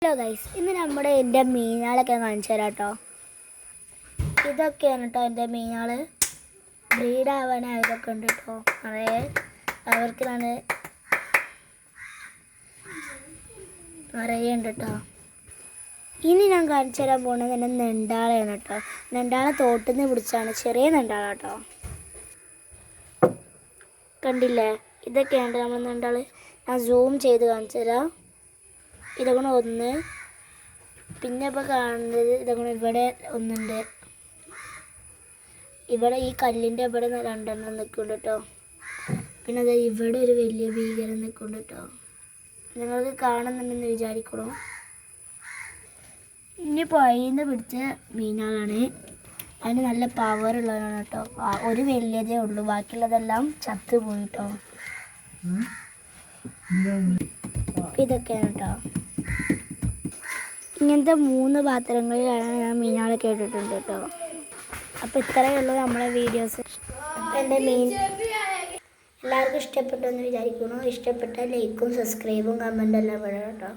Hello guys, ഇന്ന് എൻ്റെ മീനുകളൊക്കെ കാണിച്ചു തരാം കേട്ടോ. ഇതൊക്കെയാണ് കേട്ടോ എൻ്റെ മീനുകൾ. ബ്രീഡാവാനായതൊക്കെ ഉണ്ട് കേട്ടോ. അവർക്ക് നിറയെ ഉണ്ട് കേട്ടോ. ഇനി ഞാൻ കാണിച്ചു തരാൻ പോകുന്നത് എൻ്റെ നെണ്ടാളയാണ് കേട്ടോ. നെണ്ടാളെ തോട്ടിൽ നിന്ന് പിടിച്ചാണ്, ചെറിയ നെണ്ടാള കേട്ടോ. കണ്ടില്ലേ, ഇതൊക്കെയാണ് നമ്മൾ നെണ്ടാൾ. ഞാൻ സൂം ചെയ്ത് കാണിച്ചു തരാം. ഇതൊക്കെ ഒന്ന്, പിന്നെ ഇപ്പോൾ കാണുന്നത് ഇതൊക്കെ ഇവിടെ ഒന്നുണ്ട്. ഇവിടെ ഈ കല്ലിൻ്റെ ഇവിടെ രണ്ടെണ്ണം നിൽക്കുന്നുണ്ട് കേട്ടോ. പിന്നെ അത് ഇവിടെ ഒരു വലിയ ഭീകരം നിൽക്കുന്നുണ്ട് കേട്ടോ. നിങ്ങൾക്ക് കാണുന്നുണ്ടെന്ന് വിചാരിക്കണോ. ഇനിയിപ്പോൾ അതിന് പിടിച്ച മീനുകളാണ്. അതിന് നല്ല പവറുള്ളതാണ് കേട്ടോ. ഒരു വലിയതേ ഉള്ളൂ, ബാക്കിയുള്ളതെല്ലാം ചത്തു പോയി കേട്ടോ. ഇതൊക്കെയാണ് കേട്ടോ. ഇങ്ങനത്തെ 3 പാത്രങ്ങളിലാണ് ഞാൻ മീനുകളൊക്കെ ഇട്ടിട്ടുണ്ട് കേട്ടോ. അപ്പോൾ ഇത്രയേ ഉള്ളൂ നമ്മളെ വീഡിയോസ്. എൻ്റെ മീൻ എല്ലാവർക്കും ഇഷ്ടപ്പെട്ടു എന്ന് വിചാരിക്കുന്നു. ഇഷ്ടപ്പെട്ടാൽ ലൈക്കും സബ്സ്ക്രൈബും കമൻറ്റും എല്ലാം വേണം കേട്ടോ.